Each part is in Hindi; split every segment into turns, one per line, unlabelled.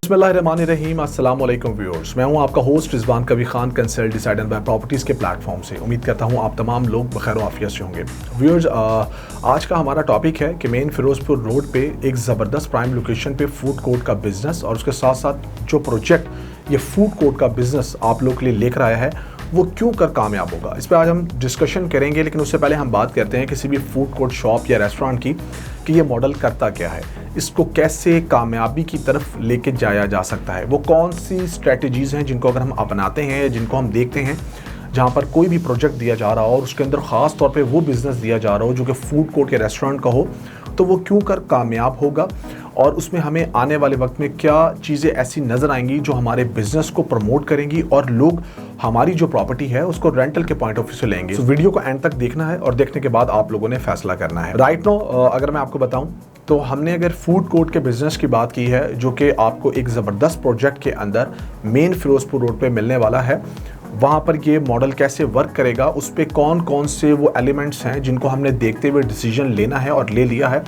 बिस्मिल्लाहिर्रहमानिर्रहीम। अस्सलाम वालेकुम व्यूअर्स, मैं हूं आपका host Rizwan Kabir Khan, consult decide and buy properties के प्लेटफॉर्म से। उम्मीद करता हूं आप तमाम लोग बखैर आफियत से होंगे। व्यूअर्स, आज का हमारा टॉपिक है कि मेन फिरोजपुर रोड पे एक ज़बरदस्त प्राइम लोकेशन पे फूड कोर्ट का बिज़नेस और उसके साथ साथ जो प्रोजेक्ट ये फूड कोर्ट का बिज़नेस आप लोग के लिए लेकर आया है वो क्यों कर कामयाब होगा, इस पर आज हम डिस्कशन करेंगे। लेकिन उससे पहले हम बात करते हैं किसी भी फूड कोर्ट शॉप या रेस्टोरेंट की कि ये मॉडल करता क्या है, इसको कैसे कामयाबी की तरफ लेके जाया जा सकता है, वो कौन सी स्ट्रेटजीज़ हैं जिनको अगर हम अपनाते हैं, जिनको हम देखते हैं, जहाँ पर कोई भी प्रोजेक्ट दिया जा रहा हो और उसके अंदर ख़ास तौर पे वो बिज़नेस दिया जा रहा हो जो कि फूड कोर्ट या रेस्टोरेंट का हो, तो वो क्यों कर कामयाब होगा और उसमें हमें आने वाले वक्त में क्या चीज़ें ऐसी नज़र आएंगी जो हमारे बिज़नेस को प्रमोट करेंगी और लोग हमारी जो प्रॉपर्टी है उसको रेंटल के पॉइंट ऑफ व्यू से लेंगे। तो वीडियो को एंड तक देखना है और देखने के बाद आप लोगों ने फैसला करना है। राइट नो, अगर मैं आपको बताऊं तो हमने अगर फूड कोर्ट के बिज़नेस की बात की है जो कि आपको एक ज़बरदस्त प्रोजेक्ट के अंदर मेन फिरोजपुर रोड पे मिलने वाला है, वहाँ पर ये मॉडल कैसे वर्क करेगा, उस पर कौन कौन से वो एलिमेंट्स हैं जिनको हमने देखते हुए डिसीजन लेना है और ले लिया है,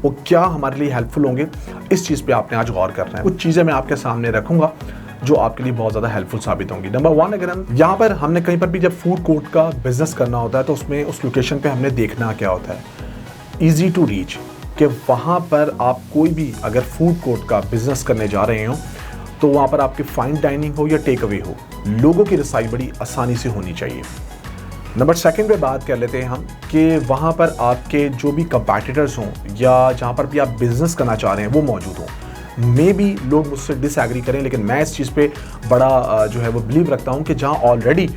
वो क्या हमारे लिए हेल्पफुल होंगे, इस चीज़ पे आपने आज गौर करना है। कुछ चीज़ें मैं आपके सामने रखूँगा जो आपके लिए बहुत ज़्यादा हेल्पफुल साबित होंगी। नंबर 1, अगर हम यहाँ पर हमने कहीं पर भी जब फूड कोर्ट का बिज़नेस करना होता है तो उसमें उस लोकेशन पे हमने देखना क्या होता है, ईजी टू रीच, कि वहाँ पर आप कोई भी अगर फूड कोर्ट का बिज़नेस करने जा रहे हो तो वहाँ पर आपकी फाइन डाइनिंग हो या टेक अवे हो, लोगों की रसाई बड़ी आसानी से होनी चाहिए। नंबर 2 पे बात कर लेते हैं हम कि वहाँ पर आपके जो भी कंपैटिटर्स हों या जहाँ पर भी आप बिज़नेस करना चाह रहे हैं वो मौजूद हों। मे बी लोग मुझसे डिसएग्री करें, लेकिन मैं इस चीज़ पे बड़ा जो है वो बिलीव रखता हूँ कि जहाँ ऑलरेडी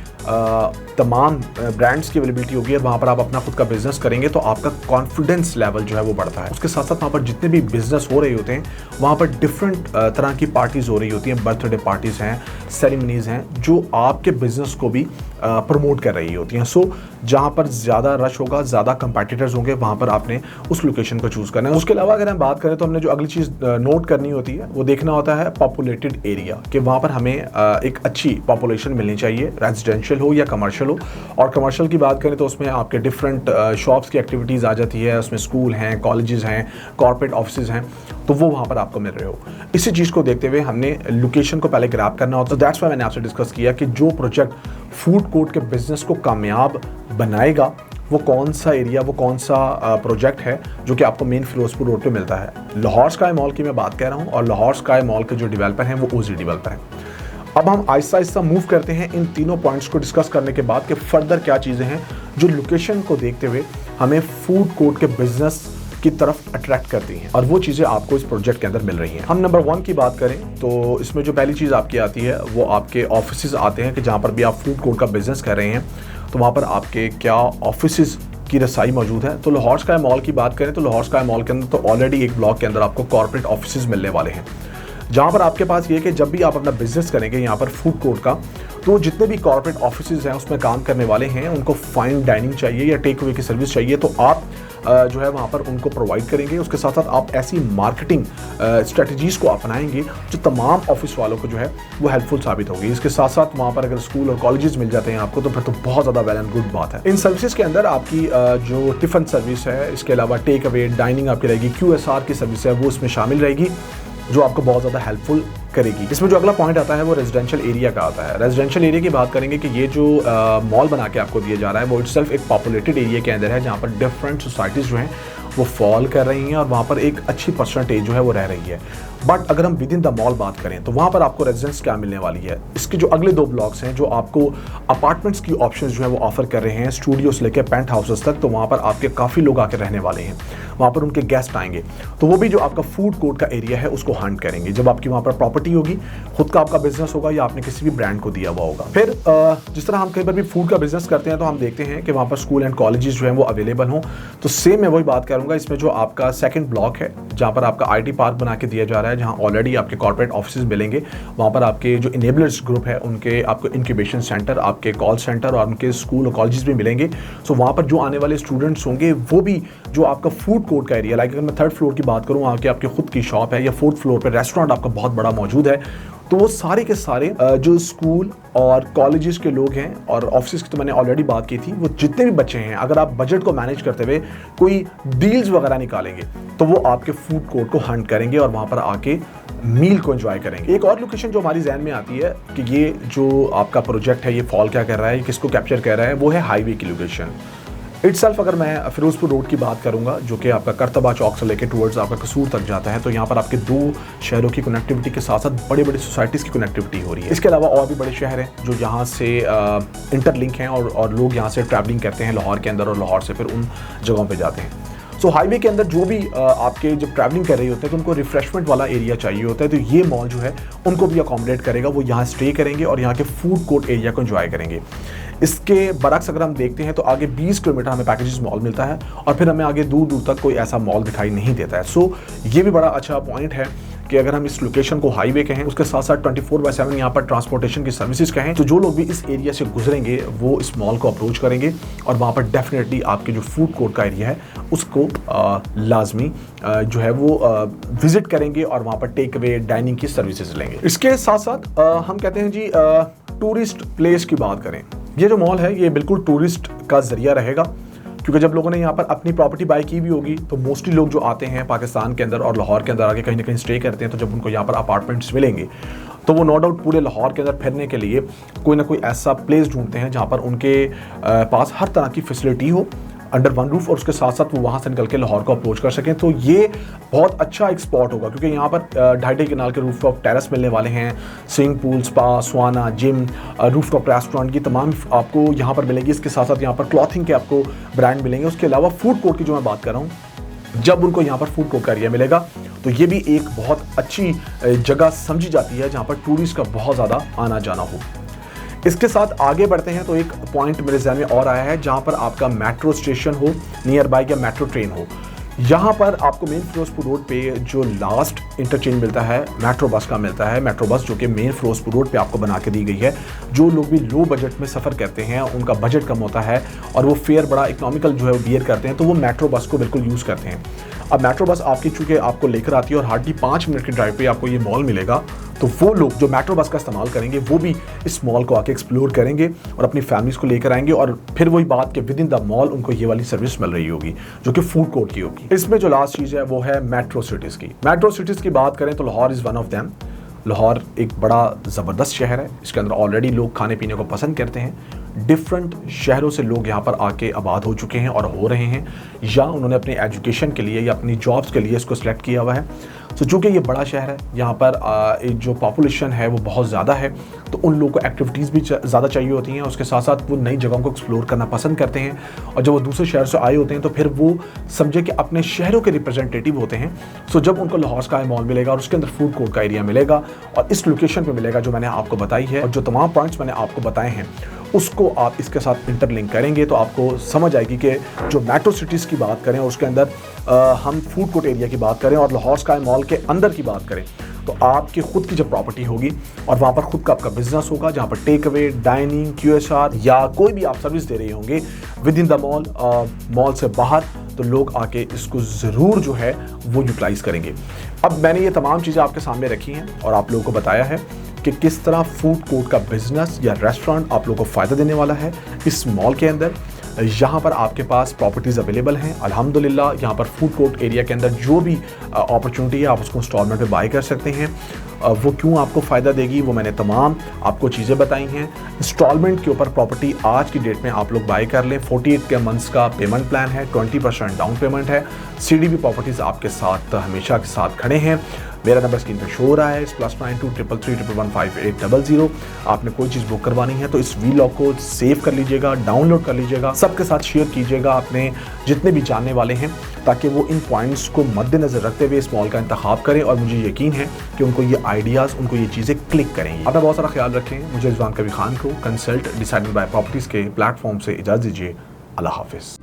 तमाम ब्रांड्स की अवेलेबिलिटी होगी और वहाँ पर आप अपना खुद का बिज़नेस करेंगे तो आपका कॉन्फिडेंस लेवल जो है वो बढ़ता है। उसके साथ साथ वहाँ पर जितने भी बिज़नेस हो रहे होते हैं वहाँ पर डिफरेंट तरह की पार्टीज़ हो रही होती हैं, बर्थडे पार्टीज़ हैं, सेरेमनीज़ हैं, जो आपके बिज़नेस को भी प्रमोट कर रही होती हैं। सो जहाँ पर ज़्यादा रश होगा, ज़्यादा कंपैटिटर्स होंगे, वहाँ पर आपने उस लोकेशन को चूज़ करना है। उसके अलावा अगर हम बात करें तो हमने जो अगली चीज़ नोट करनी होती है वो देखना होता है पॉपुलेटेड एरिया, कि वहाँ पर हमें एक अच्छी पॉपुलेशन मिलनी चाहिए, रेजिडेंशियल हो या कमर्शियल हो। और कमर्शियल की बात करें तो उसमें आपके डिफरेंट शॉप्स की एक्टिविटीज़ आ जाती है, उसमें स्कूल हैं, कॉलेजेस हैं, कॉर्पोरेट ऑफिस हैं, तो वो वहाँ पर आपको मिल रहे हो। इसी चीज़ को देखते हुए हमने लोकेशन को पहले ग्रैब करना होता है। दैट्स व्हाई मैंने आपसे डिस्कस किया कि जो प्रोजेक्ट फूड कोर्ट के बिज़नेस को कामयाब बनाएगा वो कौन सा एरिया, वो कौन सा प्रोजेक्ट है जो कि आपको मेन फिरोजपुर रोड पे मिलता है। लाहौर स्काई मॉल की मैं बात कर रहा हूँ और लाहौर स्काई मॉल के जो डेवलपर हैं वो ओजी डेवलपर हैं। अब हम आहिस्ता आहिस्ता मूव करते हैं इन तीनों पॉइंट्स को डिस्कस करने के बाद कि फर्दर क्या चीज़ें हैं जो लोकेशन को देखते हुए हमें फूड कोर्ट के बिज़नेस की तरफ अट्रैक्ट करती हैं, और वो चीज़ें आपको इस प्रोजेक्ट के अंदर मिल रही हैं। हम नंबर 1 की बात करें तो इसमें जो पहली चीज़ आपकी आती है वो आपके ऑफिसेज आते हैं कि जहाँ पर भी आप फूड कोर्ट का बिज़नेस कर रहे हैं तो वहाँ पर आपके क्या ऑफिसेज की रसाई मौजूद है। तो लाहौर स्काई मॉल की बात करें तो लाहौर स्काई मॉल के अंदर तो ऑलरेडी एक ब्लॉक के अंदर आपको कॉर्पोरेट ऑफिसेज मिलने वाले हैं, जहाँ पर आपके पास ये कि जब भी आप अपना बिजनेस करेंगे यहाँ पर फूड कोर्ट का, तो जितने भी कॉर्पोरेट ऑफिसेज हैं उसमें काम करने वाले हैं उनको फाइन डाइनिंग चाहिए या टेक अवे की सर्विस चाहिए, तो आप जो है वहाँ पर उनको प्रोवाइड करेंगे। उसके साथ साथ आप ऐसी मार्केटिंग स्ट्रेटजीज़ को अपनाएंगे जो तमाम ऑफिस वालों को जो है वो हेल्पफुल साबित होगी। इसके साथ साथ वहाँ पर अगर स्कूल और कॉलेजेस मिल जाते हैं आपको तो फिर तो बहुत ज़्यादा वेल एंड गुड बात है। इन सर्विसेज के अंदर आपकी जो टिफ़िन सर्विस है, इसके अलावा टेक अवे डाइनिंग आपकी रहेगी, QSR की सर्विस है वो इसमें शामिल रहेगी जो आपको बहुत ज़्यादा हेल्पफुल करेगी। इसमें जो अगला पॉइंट आता है वो रेजिडेंशियल एरिया का आता है। रेजिडेंशियल एरिया की बात करेंगे कि ये जो मॉल बना के आपको दिया जा रहा है वो इटसेल्फ एक पॉपुलेटेड एरिया के अंदर है जहाँ पर डिफरेंट सोसाइटीज़ जो हैं वो फॉल कर रही हैं और वहाँ पर एक अच्छी परसेंटेज जो है वो रह रही है। बट अगर हम विद इन द मॉल बात करें तो वहाँ पर आपको रेजिडेंस क्या मिलने वाली है, इसके जो अगले 2 ब्लॉक्स हैं जो आपको अपार्टमेंट्स की ऑप्शंस जो है वो ऑफर कर रहे हैं, स्टूडियो से लेकर पेंट हाउसेस तक, तो वहाँ पर आपके काफ़ी लोग आकर रहने वाले हैं, वहाँ पर उनके गेस्ट आएंगे, तो वो भी जो आपका फूड कोर्ट का एरिया है उसको हंट करेंगे। जब आपकी वहाँ पर प्रॉपर्टी होगी, खुद का आपका बिजनेस होगा या आपने किसी भी ब्रांड को दिया हुआ होगा। फिर जिस तरह हम कई बार भी फूड का बिजनेस करते हैं तो हम देखते हैं कि वहाँ पर स्कूल एंड कॉलेजेस जो हैं वो अवेलेबल हों, तो सेम मैं वही बात करूँगा। इसमें जो आपका 2nd ब्लॉक है जहाँ पर आपका IT पार्क बना के दिया जा रहा है, जहाँ ऑलरेडी आपके कॉर्पोरेट ऑफिस मिलेंगे, वहाँ पर आपके जो इनेबलर्स ग्रुप है उनके आपको इंक्यूबेशन सेंटर, आपके कॉल सेंटर और उनके स्कूल और कॉलेजेस भी मिलेंगे। सो वहाँ पर जो आने वाले स्टूडेंट्स होंगे वो भी जो आपका फूड कोर्ट का एरिया, लाइक अगर मैं 3rd फ्लोर की बात करूँ, वहाँ की आपकी खुद की शॉप है या 4th फ्लोर पर रेस्टोरेंट आपका बहुत बड़ा मौजूद है, तो वो सारे के सारे जो स्कूल और कॉलेजेस के लोग हैं और ऑफिस की तो मैंने ऑलरेडी बात की थी, वो जितने भी बच्चे हैं अगर आप बजट को मैनेज करते हुए कोई डील्स वगैरह निकालेंगे तो वो आपके फूड कोर्ट को हंट करेंगे और वहाँ पर आके मील को एंजॉय करेंगे। एक और लोकेशन जो हमारी जहन में आती है कि ये जो आपका प्रोजेक्ट है ये फॉल क्या कर रहा है, किसको कैप्चर कर रहा है, वो है हाईवे की लोकेशन इटसेल्फ। अगर मैं फिरोजपुर रोड की बात करूंगा जो कि आपका करतबा चौक से लेकर टूवर्ड्स आपका कसूर तक जाता है, तो यहाँ पर आपके दो शहरों की कनेक्टिविटी के साथ साथ बड़े बड़े सोसाइटीज़ की कनेक्टिविटी हो रही है। इसके अलावा और भी बड़े शहर हैं जो यहाँ से इंटरलिंक हैं और लोग यहाँ से ट्रैवलिंग करते हैं लाहौर के अंदर और लाहौर से फिर उन जगहों पर जाते हैं। सो हाईवे के अंदर जो भी आपके जब ट्रैवलिंग कर रहे होते हैं तो उनको रिफ्रेशमेंट वाला एरिया चाहिए होता है, तो ये मॉल जो है उनको भी अकोमोडेट करेगा। वो यहाँ स्टे करेंगे और यहाँ के फूड कोर्ट एरिया को एंजॉय करेंगे। इसके बरक्स अगर हम देखते हैं तो आगे 20 किलोमीटर हमें पैकेजेस मॉल मिलता है और फिर हमें आगे दूर दूर तक कोई ऐसा मॉल दिखाई नहीं देता है। सो ये भी बड़ा अच्छा पॉइंट है कि अगर हम इस लोकेशन को हाईवे कहें, उसके साथ साथ 24/7 यहाँ पर ट्रांसपोर्टेशन की सर्विसेज कहें, तो जो लोग भी इस एरिया से गुजरेंगे वो इस मॉल को अप्रोच करेंगे और वहाँ पर डेफिनेटली आपके जो फूड कोर्ट का एरिया है उसको लाजमी जो है वो विजिट करेंगे और वहाँ पर टेक अवे डाइनिंग की सर्विसेज लेंगे। इसके साथ साथ हम कहते हैं जी टूरिस्ट प्लेस की बात करें, ये जो मॉल है ये बिल्कुल टूरिस्ट का जरिया रहेगा, क्योंकि जब लोगों ने यहाँ पर अपनी प्रॉपर्टी बाय की भी होगी तो मोस्टली लोग जो आते हैं पाकिस्तान के अंदर और लाहौर के अंदर आके कहीं ना कहीं स्टे करते हैं, तो जब उनको यहाँ पर अपार्टमेंट्स मिलेंगे तो वो नो डाउट पूरे लाहौर के अंदर फिरने के लिए कोई ना कोई ऐसा प्लेस ढूंढते हैं जहाँ पर उनके पास हर तरह की फैसिलिटी हो अंडर वन रूफ और उसके साथ साथ वो वहाँ से निकल के लाहौर को अप्रोच कर सकें। तो ये बहुत अच्छा एक स्पॉट होगा क्योंकि यहाँ पर 2.5 कनाल के रूफ टॉप टेरेस मिलने वाले हैं, swimming pool, spa, sauna, gym, roof top restaurant की तमाम आपको यहाँ पर मिलेगी। इसके साथ साथ यहाँ पर क्लॉथिंग के आपको ब्रांड मिलेंगे। उसके अलावा फूड कोर्ट की जो मैं बात कर रहा हूँ, जब उनको यहाँ पर फूड कोर्ट का एरिया मिलेगा तो ये भी एक बहुत अच्छी जगह समझी जाती है जहाँ पर टूरिस्ट का बहुत ज़्यादा आना जाना हो। इसके साथ आगे बढ़ते हैं तो एक पॉइंट मेरे ज़हन में और आया है जहाँ पर आपका मेट्रो स्टेशन हो नियर बाय या मेट्रो ट्रेन हो। यहाँ पर आपको मेन फिरोजपुर रोड पे जो लास्ट इंटरचेंज मिलता है मेट्रो बस का मिलता है। मेट्रो बस जो कि मेन फिरोजपुर रोड पे आपको बना के दी गई है। जो लोग भी लो बजट में सफ़र करते हैं, उनका बजट कम होता है और वो फेयर बड़ा इकोनॉमिकल जो है बियर करते हैं, तो वो मेट्रो बस को बिल्कुल यूज़ करते हैं। अब मेट्रो बस आपकी चूँकि आपको लेकर आती है और हार्डली 5 मिनट की ड्राइव पे आपको ये मॉल मिलेगा, तो वो लोग जो मेट्रो बस का इस्तेमाल करेंगे वो भी इस मॉल को आके एक्सप्लोर करेंगे और अपनी फैमिलीज़ को लेकर आएंगे और फिर वही बात कि विद इन द मॉल उनको ये वाली सर्विस मिल रही होगी जो कि फूड कोर्ट की होगी। इसमें जो लास्ट चीज़ है वो है मेट्रो सिटीज़ की। मेट्रो सिटीज़ की बात करें तो Lahore is one of them. Lahore एक बड़ा ज़बरदस्त शहर है, इसके अंदर ऑलरेडी लोग खाने पीने को पसंद करते हैं। डिफरेंट शहरों से लोग यहाँ पर आके आबाद हो चुके हैं और हो रहे हैं, या उन्होंने अपने एजुकेशन के लिए या अपनी जॉब्स के लिए इसको सिलेक्ट किया हुआ है। तो चूँकि ये बड़ा शहर है, यहाँ पर जो पॉपुलेशन है वो बहुत ज़्यादा है, तो उन लोगों को एक्टिविटीज़ भी ज़्यादा चाहिए होती हैं। उसके साथ साथ वो नई जगहों को एक्सप्लोर करना पसंद करते हैं और जब वो दूसरे शहर से आए होते हैं तो फिर वो समझे कि अपने शहरों के रिप्रेजेंटेटिव होते हैं। सो जब उनको लाहौर स्काई मॉल मिलेगा और उसके अंदर फूड कोर्ट का एरिया मिलेगा और इस लोकेशन पर मिलेगा जो मैंने आपको बताई है और जो तमाम पॉइंट्स मैंने आपको बताए हैं उसको आप इसके साथ इंटरलिंक करेंगे तो आपको समझ आएगी कि जो मेट्रो सिटीज़ की बात करें और उसके अंदर हम फूड कोर्ट एरिया की बात करें और लाहौर स्काई मॉल के अंदर की बात करें तो आपकी खुद की जब प्रॉपर्टी होगी और वहाँ पर खुद का आपका बिजनेस होगा जहाँ पर टेक अवे, डाइनिंग, QSR या कोई भी आप सर्विस दे रहे होंगे with in the mall, mall से बाहर, तो लोग आके इसको ज़रूर जो है वो यूटिलाइज़ करेंगे। अब मैंने ये तमाम चीज़ें आपके सामने रखी हैं और आप लोगों को बताया है कि किस तरह फूड कोर्ट का बिजनेस या रेस्टोरेंट आप लोगों को फ़ायदा देने वाला है इस मॉल के अंदर। यहाँ पर आपके पास प्रॉपर्टीज़ अवेलेबल हैं अल्हम्दुलिल्लाह। यहाँ पर फूड कोर्ट एरिया के अंदर जो भी अपॉर्चुनिटी है आप उसको इंस्टॉलमेंट पे बाय कर सकते हैं। वो क्यों आपको फ़ायदा देगी वो मैंने तमाम आपको चीज़ें बताई हैं। इंस्टॉलमेंट के ऊपर प्रॉपर्टी आज की डेट में आप लोग बाय कर लें। 48 के मंथ्स का पेमेंट प्लान है, 20% डाउन पेमेंट है। CDB प्रॉपर्टीज़ आपके साथ हमेशा के साथ खड़े हैं। मेरा नंबर स्क्रीन पर शो हो रहा है, +92 333 111 5800। आपने कोई चीज़ बुक करवानी है तो इस वीलॉग को सेव कर लीजिएगा, डाउनलोड कर लीजिएगा, सबके साथ शेयर कीजिएगा अपने जितने भी जानने वाले हैं ताकि वो इन पॉइंट्स को मद्देनज़र रखते हुए इस मॉल का इंतखाब करें और मुझे यकीन है कि उनको ये आइडियाज़, उनको ये चीज़ें क्लिक करेंगी। अपना बहुत सारा ख्याल रखें। मुझे रिजवान कबीर खान को कंसल्ट डिसाइडेड बाय प्रॉपर्टीज़ के प्लेटफॉर्म से इजाज़त दीजिए। अल्लाह हाफिज़।